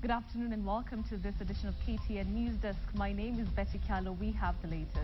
Good afternoon and welcome to this edition of KTN Newsdesk. My name is Betty Callow. We have the latest.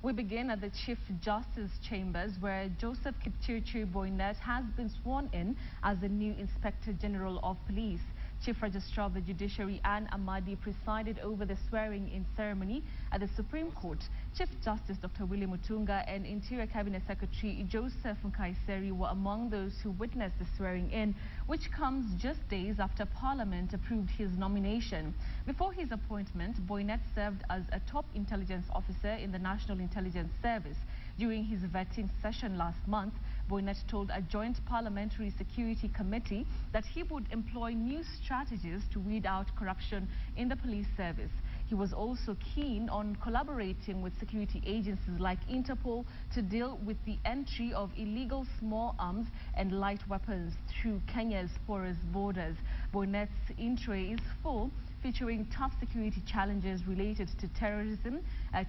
We begin at the Chief Justice Chambers, where Joseph Kipchirchir Boynet has been sworn in as the new Inspector General of Police. Chief Registrar of the Judiciary Anne Amadi presided over the swearing-in ceremony at the Supreme Court. Chief Justice Dr. Willie Mutunga and Interior Cabinet Secretary Joseph Nkaiseri were among those who witnessed the swearing-in, which comes just days after Parliament approved his nomination. Before his appointment, Boynet served as a top intelligence officer in the National Intelligence Service. During his vetting session last month, Boynet told a joint parliamentary security committee that he would employ new strategies to weed out corruption in the police service. He was also keen on collaborating with security agencies like Interpol to deal with the entry of illegal small arms and light weapons through Kenya's porous borders. Boynet's intro is full, featuring tough security challenges related to terrorism,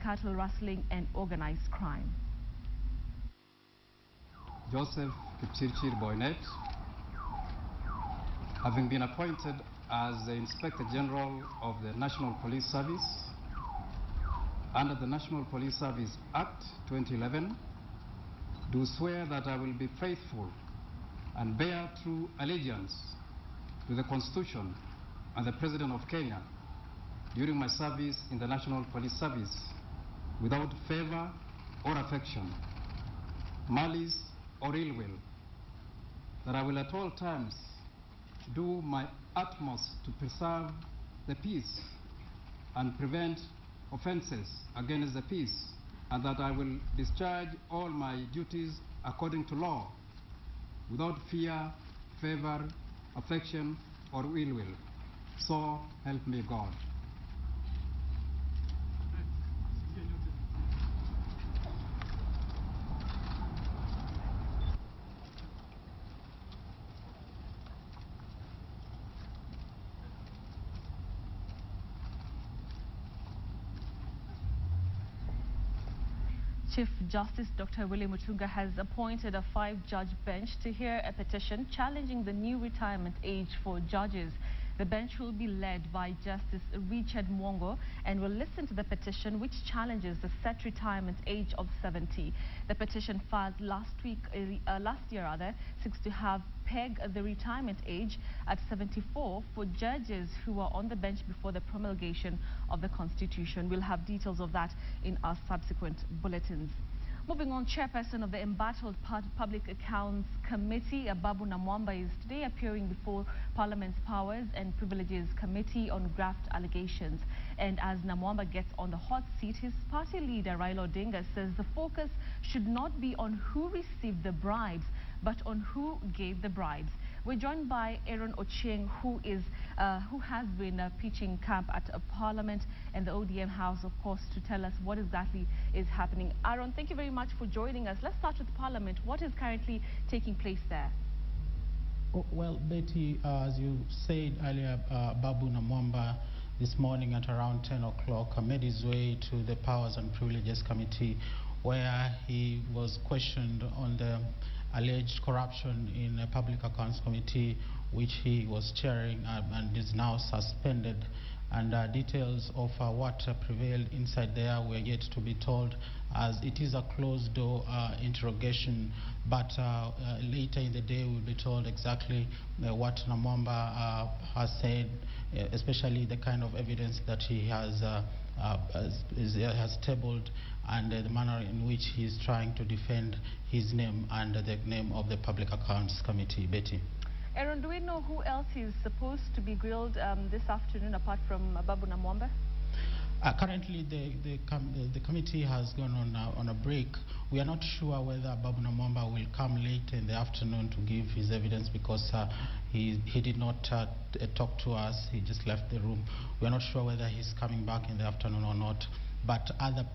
cattle rustling and organized crime. Joseph Kipchirchir Boynet, having been appointed as the Inspector General of the National Police Service under the National Police Service Act 2011, do swear that I will be faithful and bear true allegiance to the Constitution and the President of Kenya during my service in the National Police Service, without favor or affection, malice or ill will, that I will at all times do my utmost to preserve the peace and prevent offenses against the peace, and that I will discharge all my duties according to law, without fear, favor, affection, or ill will. So help me God. Chief Justice Dr. Willie Mutunga has appointed a 5-judge bench to hear a petition challenging the new retirement age for judges. The bench will be led by Justice Richard Mwongo and will listen to the petition which challenges the set retirement age of 70. The petition filed last year seeks to have peg the retirement age at 74 for judges who are on the bench before the promulgation of the Constitution. We'll have details of that in our subsequent bulletins. Moving on, Chairperson of the embattled Public Accounts Committee, Babu Namwamba, is today appearing before Parliament's Powers and Privileges Committee on graft allegations. And as Namwamba gets on the hot seat, his party leader, Raila Odinga, says the focus should not be on who received the bribes, but on who gave the bribes. We're joined by Aaron Ochieng, who has been pitching camp at Parliament and the ODM House, of course, to tell us what exactly is happening. Aaron, thank you very much for joining us. Let's start with Parliament. What is currently taking place there? Well, Betty, as you said earlier, Babu Namwamba this morning at around 10 o'clock made his way to the Powers and Privileges Committee, where he was questioned on the alleged corruption in a Public Accounts Committee, which he was chairing and is now suspended. And details of what prevailed inside there were yet to be told, as it is a closed-door interrogation. But later in the day, we'll be told exactly what Namwamba has said, especially the kind of evidence that he has tabled, and the manner in which he is trying to defend his name and the name of the Public Accounts Committee. Betty. Aaron, do we know who else is supposed to be grilled this afternoon apart from Babu Namwamba? Currently, the committee has gone on a break. We are not sure whether Babu Namwamba will come late in the afternoon to give his evidence, because he did not talk to us. He just left the room. We are not sure whether he's coming back in the afternoon or not. But other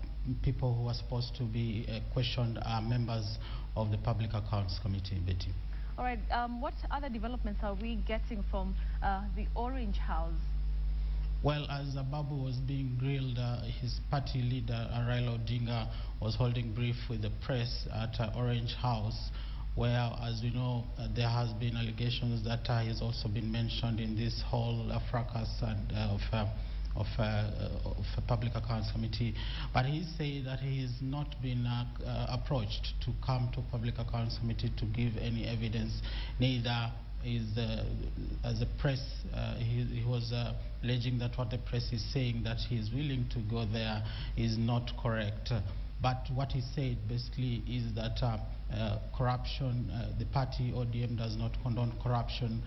people who are supposed to be questioned are members of the Public Accounts Committee. Betty. All right. What other developments are we getting from the Orange House? Well, as Babu was being grilled, his party leader, Raila Odinga, was holding brief with the press at Orange House, where, as we know, there has been allegations that he has also been mentioned in this whole fracas and, of a Public Accounts Committee. But he said that he has not been approached to come to Public Accounts Committee to give any evidence, neither is as a press, he was alleging that what the press is saying, that he is willing to go there, is not correct. But what he said basically is that corruption, the party ODM does not condone corruption.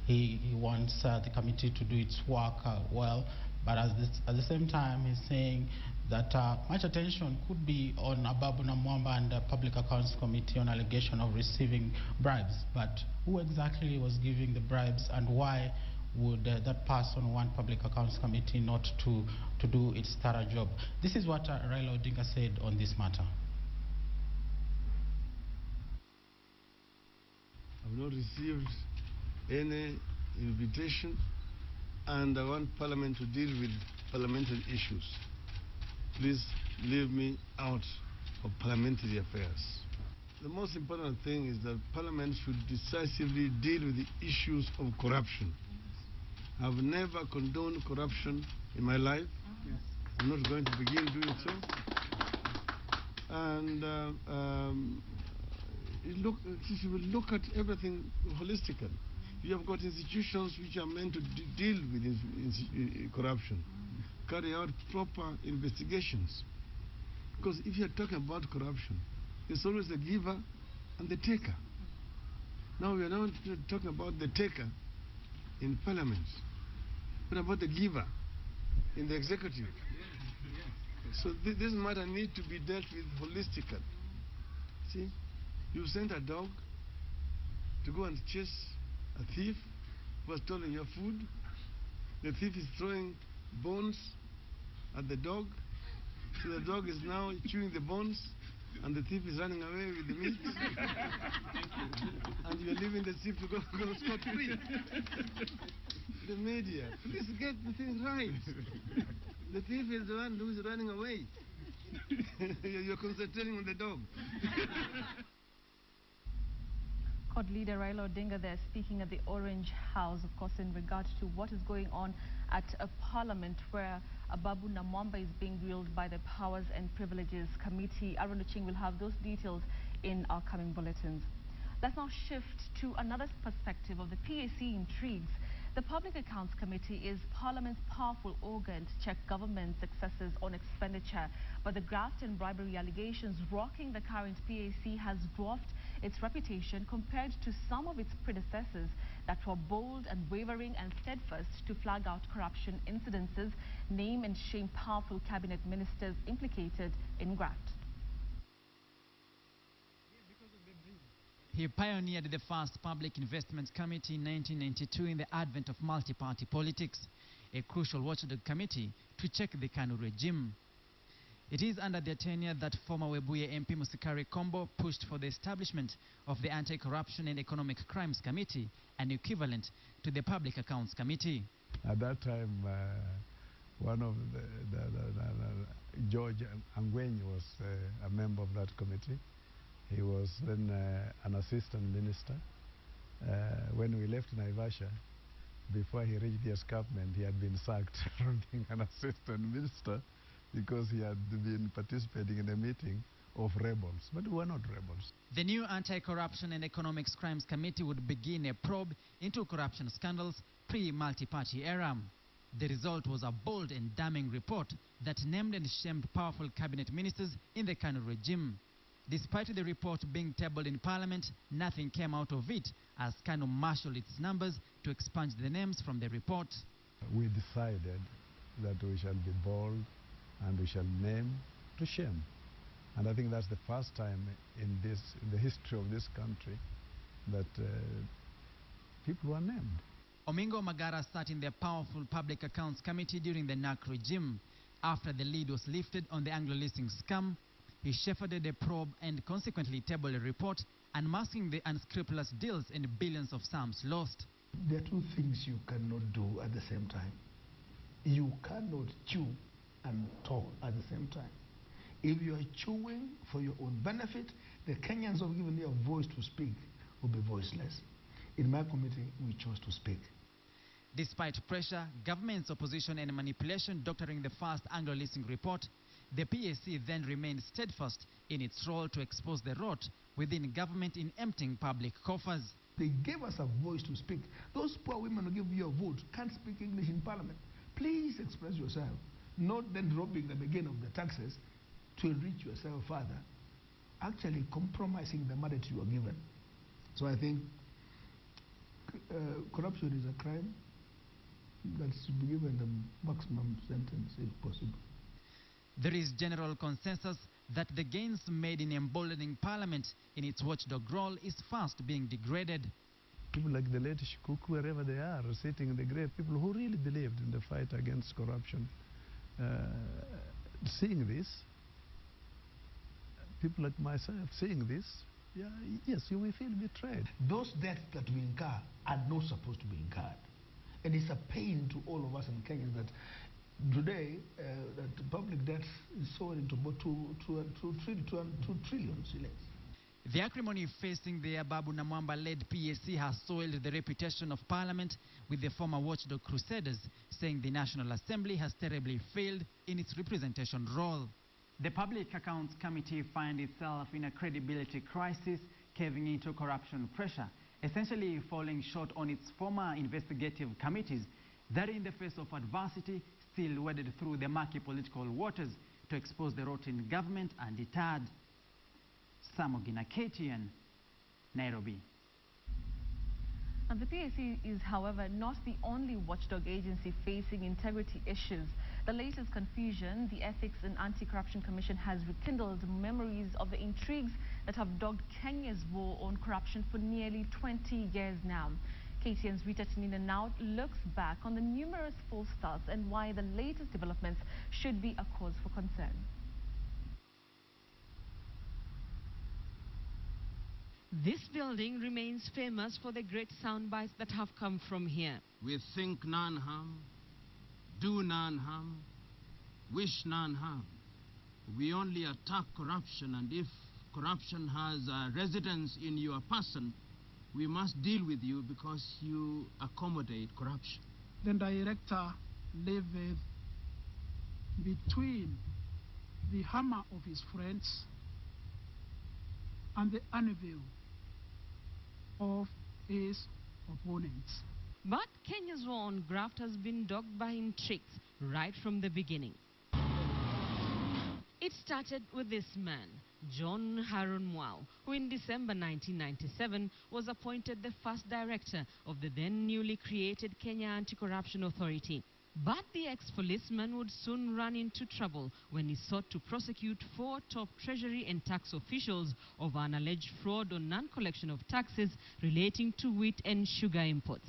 He wants the committee to do its work well. But at the same time, he's saying that much attention could be on Babu Namwamba and the Public Accounts Committee on allegation of receiving bribes. But who exactly was giving the bribes, and why would that person want Public Accounts Committee not to do its thorough job? This is what Raila Odinga said on this matter. I've not received any invitation, and I want Parliament to deal with parliamentary issues. Please leave me out of parliamentary affairs. The most important thing is that Parliament should decisively deal with the issues of corruption. I've never condoned corruption in my life. Yes. I'm not going to begin doing so. And you should look at everything holistically. You have got institutions which are meant to deal with corruption, carry out proper investigations. Because if you're talking about corruption, there's always the giver and the taker. Now we are not talking about the taker in Parliament, but about the giver in the executive. So this matter needs to be dealt with holistically. See, you sent a dog to go and chase a thief who has stolen your food. The thief is throwing bones at the dog. So the dog is now chewing the bones, and the thief is running away with the meat. And you're leaving the thief to go scot-free. The media, please get the thing right. The thief is the one who is running away. You're concentrating on the dog. CORD leader Raila Odinga there speaking at the Orange House, of course, in regards to what is going on at a parliament where Babu Namwamba is being grilled by the Powers and Privileges Committee. Aaron Oching will have those details in our coming bulletins. Let's now shift to another perspective of the PAC intrigues. The Public Accounts Committee is Parliament's powerful organ to check government successes on expenditure. But the graft and bribery allegations rocking the current PAC has dwarfed its reputation compared to some of its predecessors that were bold and wavering and steadfast to flag out corruption incidences, name and shame powerful cabinet ministers implicated in graft. He pioneered the first Public Investment Committee in 1992 in the advent of multi-party politics, a crucial watchdog committee to check the KANU regime. It is under their tenure that former Webuye MP Musikari Kombo pushed for the establishment of the Anti-Corruption and Economic Crimes Committee, an equivalent to the Public Accounts Committee. At that time, one of George Angwenyi was a member of that committee. He was then an assistant minister. When we left Naivasha, before he reached the escarpment, he had been sacked from being an assistant minister because he had been participating in a meeting of rebels. But we were not rebels. The new Anti-Corruption and Economic Crimes Committee would begin a probe into corruption scandals pre-multi-party era. The result was a bold and damning report that named and shamed powerful cabinet ministers in the KANU regime. Despite the report being tabled in Parliament, nothing came out of it as KANU marshaled its numbers to expunge the names from the report. We decided that we shall be bold and we shall name to shame. And I think that's the first time in the history of this country that people were named. Omingo Magara sat in the powerful Public Accounts Committee during the NAC regime. After the lead was lifted on the Anglo leasing scam, he shepherded a probe and consequently tabled a report unmasking the unscrupulous deals and billions of sums lost. There are two things you cannot do at the same time. You cannot chew and talk at the same time. If you are chewing for your own benefit, the Kenyans who have given you a voice to speak will be voiceless. In my committee, we chose to speak. Despite pressure, government's opposition and manipulation doctoring the first Anglo-listening report, the PAC then remained steadfast in its role to expose the rot within government in emptying public coffers. They gave us a voice to speak. Those poor women who give you a vote can't speak English in Parliament. Please express yourself, not then robbing them again of the taxes to enrich yourself further, actually compromising the mandate you are given. So I think corruption is a crime that should be given the maximum sentence if possible. There is general consensus that the gains made in emboldening Parliament in its watchdog role is fast being degraded. People like the late Shikuku, wherever they are, sitting in the grave, people who really believed in the fight against corruption, seeing this, people like myself seeing this, yeah, yes, you will feel betrayed. Those debts that we incur are not supposed to be incurred. And it's a pain to all of us in Kenya that today that the public debt is soaring into about 2 trillion shillings. The acrimony facing the Ababu Namwamba-led PAC has soiled the reputation of Parliament, with the former watchdog crusaders saying the National Assembly has terribly failed in its representation role. The Public Accounts Committee finds itself in a credibility crisis, caving into corruption pressure, essentially falling short on its former investigative committees that, in the face of adversity, still waded through the murky political waters to expose the rotten government undeterred. Samogina, KTN, Nairobi. And the PAC is, however, not the only watchdog agency facing integrity issues. The latest confusion, the Ethics and Anti-Corruption Commission has rekindled memories of the intrigues that have dogged Kenya's war on corruption for nearly 20 years now. KTN's Rita Tinina now looks back on the numerous false starts and why the latest developments should be a cause for concern. This building remains famous for the great sound bites that have come from here. We think none harm, do none harm, wish none harm. We only attack corruption, and if corruption has a residence in your person, we must deal with you because you accommodate corruption. The director lived between the hammer of his friends and the anvil of his opponents. But Kenya's war on graft has been dogged by intrigues right from the beginning. It started with this man, John Haron Mwau, who in December 1997 was appointed the first director of the then newly created Kenya Anti-Corruption Authority. But the ex-policeman would soon run into trouble when he sought to prosecute 4 top treasury and tax officials over an alleged fraud on non-collection of taxes relating to wheat and sugar imports.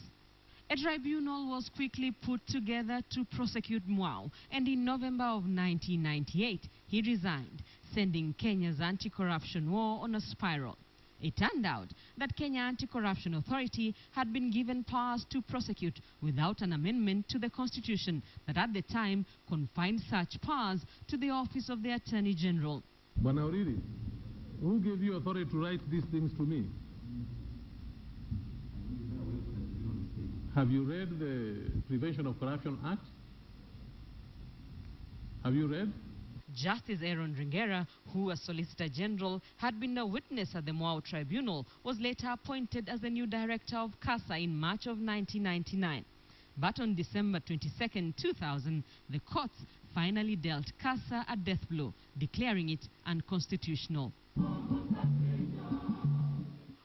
A tribunal was quickly put together to prosecute Mwau, and in November of 1998, he resigned, sending Kenya's anti-corruption war on a spiral. It turned out that Kenya Anti-Corruption Authority had been given powers to prosecute without an amendment to the Constitution that at the time confined such powers to the office of the Attorney General. Banauriri, who gave you authority to write these things to me? Have you read the Prevention of Corruption Act? Have you read? Justice Aaron Ringera, who as Solicitor General had been a witness at the Mwau Tribunal, was later appointed as the new director of CASA in March of 1999. But on December 22, 2000, the courts finally dealt CASA a death blow, declaring it unconstitutional.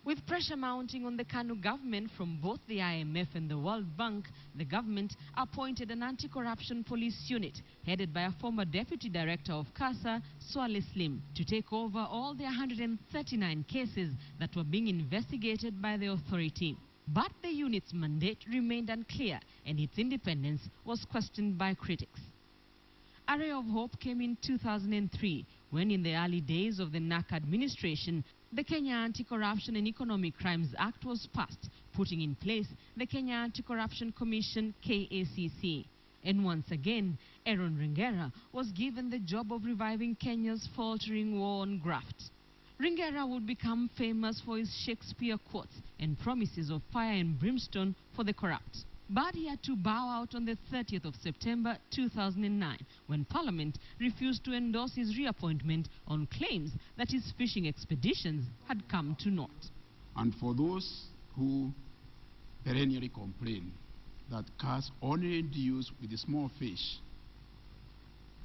With pressure mounting on the KANU government from both the IMF and the World Bank, the government appointed an anti-corruption police unit headed by a former deputy director of CASA, Swale Slim, to take over all the 139 cases that were being investigated by the authority. But the unit's mandate remained unclear, and its independence was questioned by critics. A ray of hope came in 2003, when in the early days of the NAC administration, the Kenya Anti-Corruption and Economic Crimes Act was passed, putting in place the Kenya Anti-Corruption Commission, KACC. And once again, Aaron Ringera was given the job of reviving Kenya's faltering war on graft. Ringera would become famous for his Shakespeare quotes and promises of fire and brimstone for the corrupt. But he had to bow out on the 30th of September 2009 when Parliament refused to endorse his reappointment on claims that his fishing expeditions had come to naught. And for those who perennially complain that cars only deals with the small fish,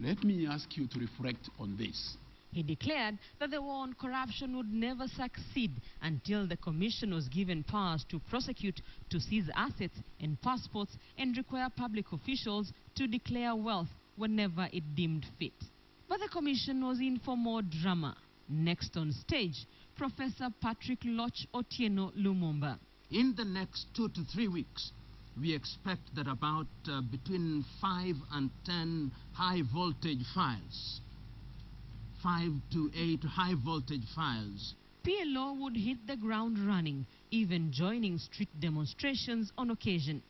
let me ask you to reflect on this. He declared that the war on corruption would never succeed until the commission was given powers to prosecute, to seize assets and passports, and require public officials to declare wealth whenever it deemed fit. But the commission was in for more drama. Next on stage, Professor Patrick Loch Otieno Lumumba. In the next 2 to 3 weeks, we expect that about between 5 and 10 high voltage files, 5 to 8 high voltage files. PLO would hit the ground running, even joining street demonstrations on occasion.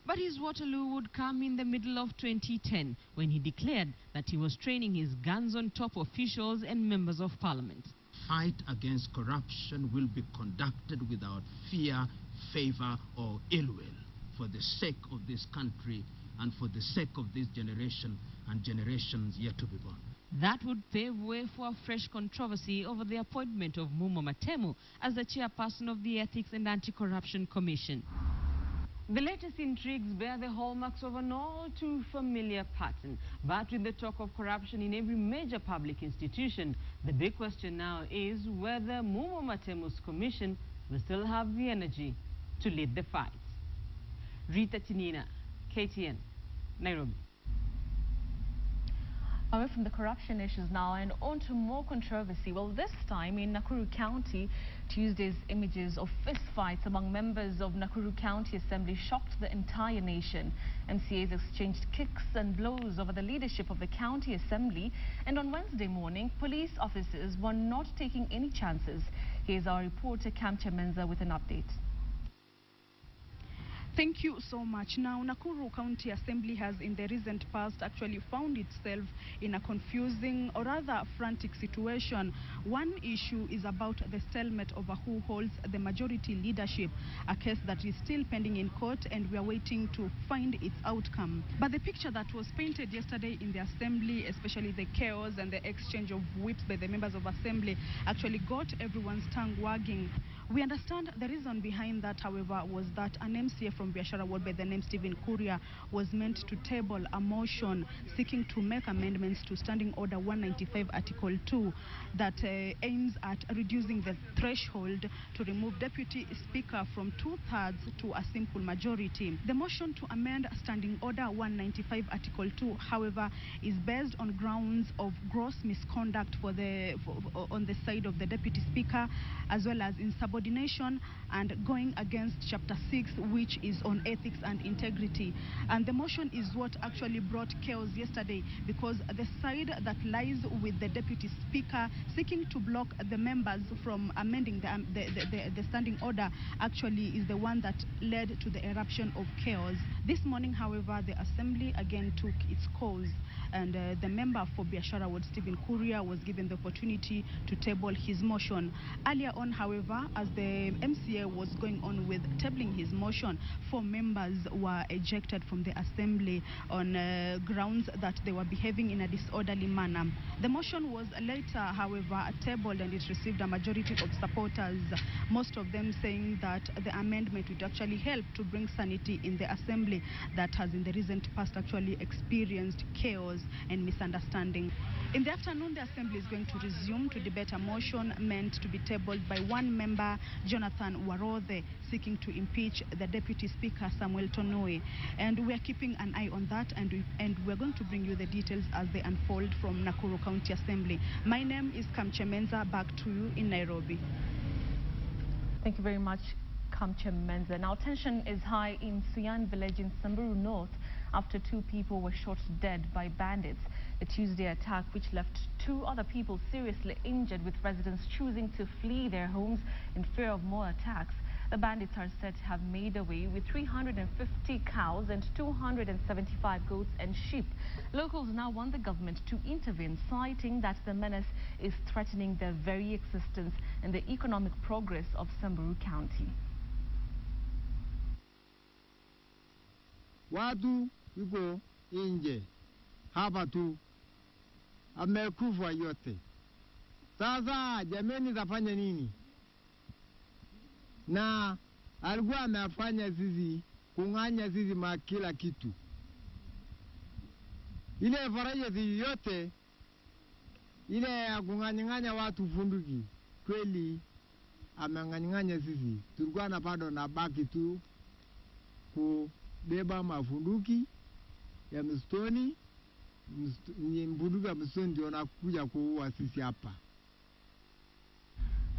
But his Waterloo would come in the middle of 2010 when he declared that he was training his guns on top officials and members of parliament. Fight against corruption will be conducted without fear, favor, or ill will, for the sake of this country and for the sake of this generation and generations yet to be born. That would pave way for a fresh controversy over the appointment of Mumo Matemu as the chairperson of the Ethics and Anti-Corruption Commission. The latest intrigues bear the hallmarks of an all-too-familiar pattern. But with the talk of corruption in every major public institution, the big question now is whether Mumo Matemu's commission will still have the energy to lead the fight. Rita Tinina, KTN, Nairobi. Away from the corruption issues now and on to more controversy. Well, this time in Nakuru County, Tuesday's images of fistfights among members of Nakuru County Assembly shocked the entire nation. MCAs exchanged kicks and blows over the leadership of the County Assembly, and on Wednesday morning, police officers were not taking any chances. Here's our reporter Kamcha Menza with an update. Thank you so much. Now, Nakuru County Assembly has in the recent past actually found itself in a confusing or rather frantic situation. One issue is about the stalemate over who holds the majority leadership, a case that is still pending in court and we are waiting to find its outcome. But the picture that was painted yesterday in the Assembly, especially the chaos and the exchange of whips by the members of Assembly, actually got everyone's tongue wagging. We understand the reason behind that, however, was that an MCA from Biashara Ward by the name Stephen Kuria was meant to table a motion seeking to make amendments to Standing Order 195 Article 2 that aims at reducing the threshold to remove Deputy Speaker from 2/3 to a simple majority. The motion to amend Standing Order 195 Article 2, however, is based on grounds of gross misconduct on the side of the Deputy Speaker, as well as insubordination and going against Chapter 6, which is on ethics and integrity. And the motion is what actually brought chaos yesterday, because the side that lies with the Deputy Speaker seeking to block the members from amending the Standing Order actually is the one that led to the eruption of chaos. This morning, however, the Assembly again took its course, and the member for Biashara Ward, Stephen Kuria, was given the opportunity to table his motion. Earlier on, however, as the MCA was going on with tabling his motion, 4 members were ejected from the Assembly on grounds that they were behaving in a disorderly manner. The motion was later, however, tabled, and it received a majority of supporters, most of them saying that the amendment would actually help to bring sanity in the Assembly that has in the recent past actually experienced chaos and misunderstanding. In the afternoon, the Assembly is going to resume to debate a motion meant to be tabled by one member, Jonathan Warothe, seeking to impeach the Deputy Speaker, Samuel Tonoi. And we are keeping an eye on that, and we're going to bring you the details as they unfold from Nakuru County Assembly. My name is Kamcha Menza. Back to you in Nairobi. Thank you very much, Kamcha Menza. Now, tension is high in Suyan village in Samburu North after 2 people were shot dead by bandits. The Tuesday attack, which left 2 other people seriously injured, with residents choosing to flee their homes in fear of more attacks. The bandits are said to have made away with 350 cows and 275 goats and sheep. Locals now want the government to intervene, citing that the menace is threatening their very existence and the economic progress of Samburu County. Watu yuko nje hapa tu amekufa yote. Sasa jameni tafanya nini? Na alikuwa amefanya sisi kung'anya sisi kila kitu. Ile faraja yote ile ya kung'anya watu funduki kweli ameng'anya sisi. Tulikuwa na bado na baki tu kubeba mafunduki ya mstoni, mfunduki ya mstoni ndio nakuja kuua sisi hapa.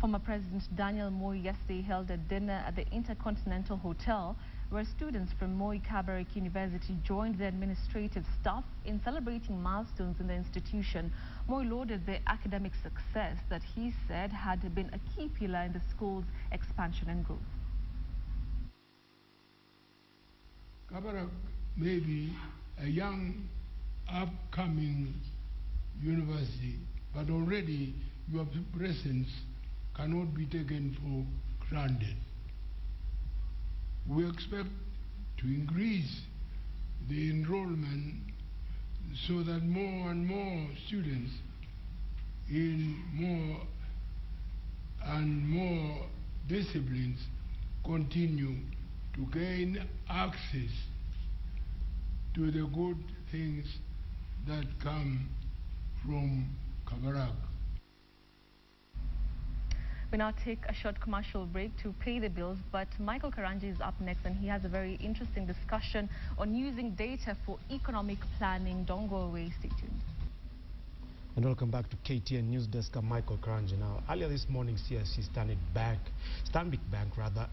Former President Daniel Moi yesterday held a dinner at the Intercontinental Hotel where students from Moi Kabarak University joined the administrative staff in celebrating milestones in the institution. Moi lauded the academic success that he said had been a key pillar in the school's expansion and growth. Kabarak may be a young, upcoming university, but already your presence cannot be taken for granted. We expect to increase the enrollment so that more and more students in more and more disciplines continue to gain access to the good things that come from Kabarak. We now take a short commercial break to pay the bills, but Michael Karanji is up next and he has a very interesting discussion on using data for economic planning. Don't go away, stay tuned. And welcome back to KTN Newsdesk. I'm Michael Karanji. Now, earlier this morning, CIC Stanbic Bank,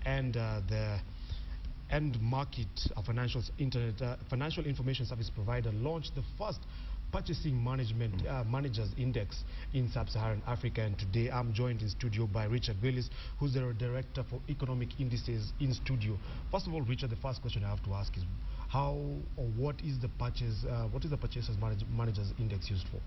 and the End Market Financial Information Service Provider launched the first Purchasing Managers Index in Sub-Saharan Africa, and today I'm joined in studio by Richard Willis, who's the Director for Economic Indices in studio. First of all, Richard, the first question I have to ask is how or what is the Purchasing Managers Index used for?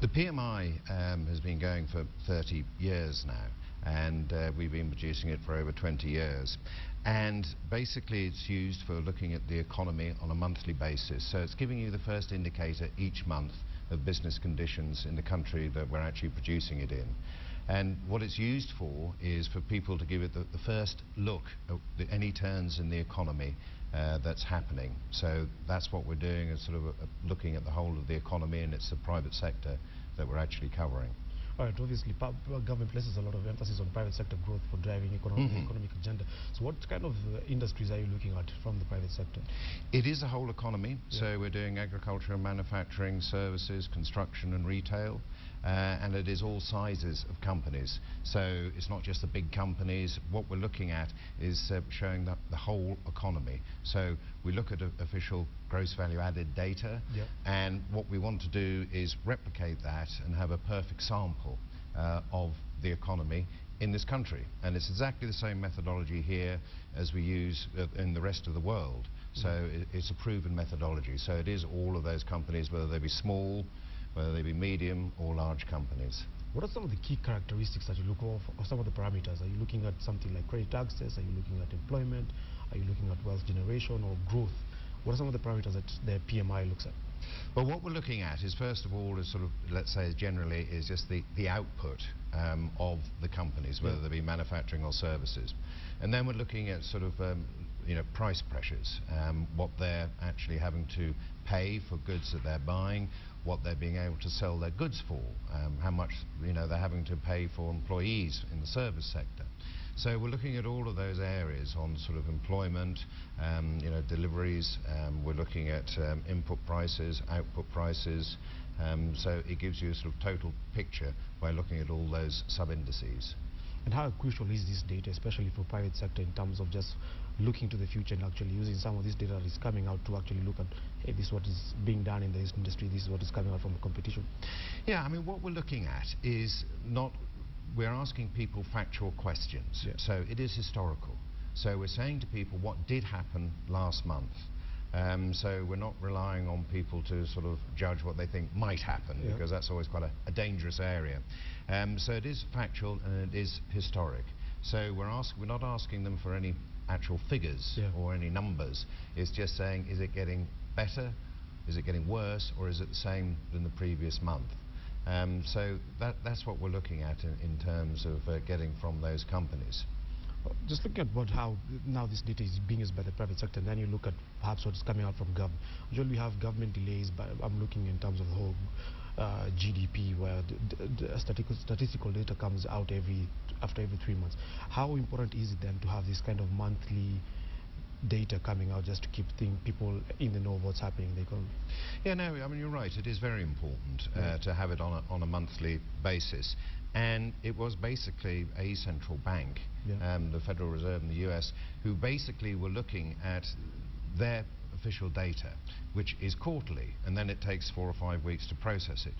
The PMI has been going for 30 years now, and we've been producing it for over 20 years. And basically it's used for looking at the economy on a monthly basis. So it's giving you the first indicator each month of business conditions in the country that we're actually producing it in. And what it's used for is for people to give it the first look at any turns in the economy that's happening. So that's what we're doing, is sort of looking at the whole of the economy, and it's the private sector that we're actually covering. All right, obviously, government places a lot of emphasis on private sector growth for driving economic agenda. So what kind of industries are you looking at from the private sector? It is a whole economy, so we're doing agriculture and manufacturing, services, construction and retail. And it is all sizes of companies. So it's not just the big companies. What we're looking at is showing the whole economy. So we look at official gross value added data, and what we want to do is replicate that and have a perfect sample of the economy in this country. And it's exactly the same methodology here as we use in the rest of the world. So it's a proven methodology. So it is all of those companies, whether they be small, whether they be medium or large companies. What are some of the key characteristics that you look for, or some of the parameters? Are you looking at something like credit access? Are you looking at employment? Are you looking at wealth generation or growth? What are some of the parameters that the PMI looks at? Well, what we're looking at is, first of all, is sort of, let's say generally, is just the output of the companies, whether they be manufacturing or services. And then we're looking at sort of price pressures, what they're actually having to pay for goods that they're buying, what they're being able to sell their goods for, how much they're having to pay for employees in the service sector. So we're looking at all of those areas on sort of employment, deliveries. We're looking at input prices, output prices. So it gives you a sort of total picture by looking at all those sub-indices. And how crucial is this data, especially for private sector, in terms of just looking to the future and actually using some of this data that is coming out to actually look at, hey, this is what is being done in this industry, this is what is coming out from the competition? Yeah, I mean, what we're looking at is not we're asking people factual questions. Yeah. So it is historical. So we're saying to people what did happen last month. So we're not relying on people to sort of judge what they think might happen, Yeah. because that's always quite a dangerous area. So it is factual and it is historic. So we're not asking them for any actual figures Yeah. or any numbers. It's just saying, is it getting better, is it getting worse, or is it the same than the previous month? So that's what we're looking at in terms of getting from those companies. Just look at how now this data is being used by the private sector, and then you look at perhaps what's coming out from government. Usually we have government delays, but I'm looking in terms of the whole GDP, where the statistical data comes out after every 3 months. How important is it then to have this kind of monthly data coming out, just to keep people in the know of what's happening in the economy? Yeah, no, I mean, you're right. It is very important to have it on a monthly basis. And it was basically a central bank, the Federal Reserve in the US, who basically were looking at their official data, which is quarterly, and then it takes 4 or 5 weeks to process it.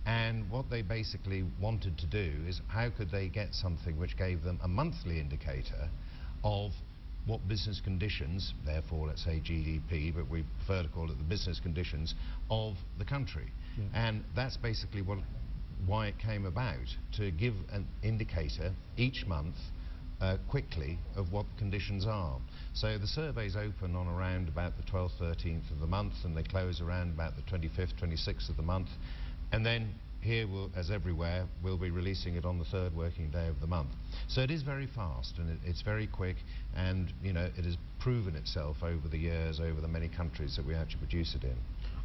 And what they basically wanted to do is, how could they get something which gave them a monthly indicator of what business conditions, therefore let's say GDP, but we prefer to call it the business conditions of the country. Yeah. And that's basically why it came about, to give an indicator each month quickly of what the conditions are. So the surveys open on around about the 12th, 13th of the month, and they close around about the 25th, 26th of the month. And then here, as everywhere, we'll be releasing it on the 3rd working day of the month. So it is very fast, and it's very quick, and it has proven itself over the years, over the many countries that we actually produce it in.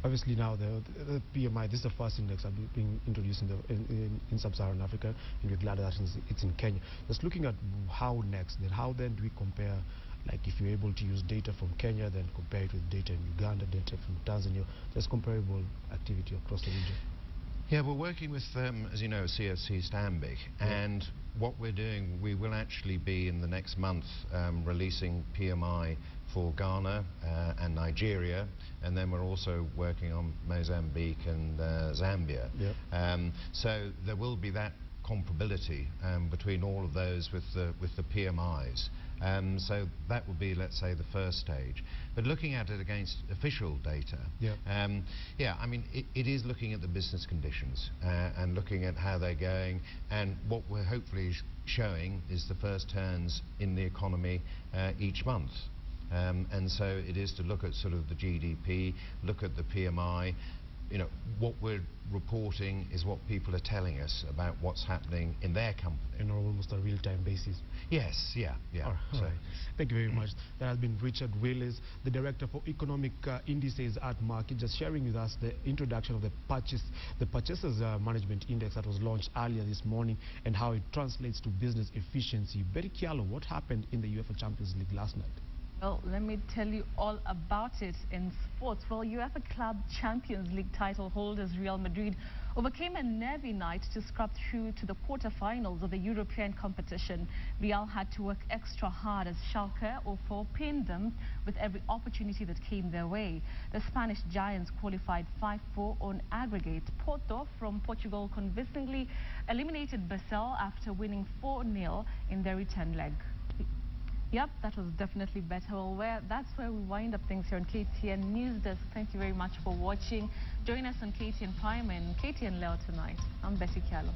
Obviously now the PMI, this is the first index that we've been introduced in sub-Saharan Africa, and we're glad that it's in Kenya. Just looking at how then do we compare, like if you're able to use data from Kenya, then compare it with data in Uganda, data from Tanzania, just comparable activity across the region? Yeah, we're working with, as you know, CFC Stanbic, and what we're doing, we will actually be in the next month releasing PMI for Ghana and Nigeria, and then we're also working on Mozambique and Zambia. So there will be that comparability between all of those with the PMIs. So that would be, let's say, the first stage. But looking at it against official data, I mean, it is looking at the business conditions and looking at how they're going, and what we're hopefully showing is the first turns in the economy each month. And so it is to look at sort of the GDP, look at the PMI. What we're reporting is what people are telling us about what's happening in their company. On almost a real-time basis. Yes, yeah. All right. Thank you very much. That has been Richard Willis, the Director for Economic Indices at Market, just sharing with us the introduction of the Purchasers Management Index that was launched earlier this morning, and how it translates to business efficiency. Betty Kialo, what happened in the UEFA Champions League last night? Well, let me tell you all about it in sports. Well, UEFA Club Champions League title holders Real Madrid overcame a nervy night to scrap through to the quarterfinals of the European competition. Real had to work extra hard as Schalke 04 pinned them with every opportunity that came their way. The Spanish Giants qualified 5-4 on aggregate. Porto from Portugal convincingly eliminated Basel after winning 4-0 in their return leg. Yep, that was definitely better. Well, that's where we wind up things here on KTN Newsdesk. Thank you very much for watching. Join us on KTN Prime and KTN Leo tonight. I'm Betty Kialo.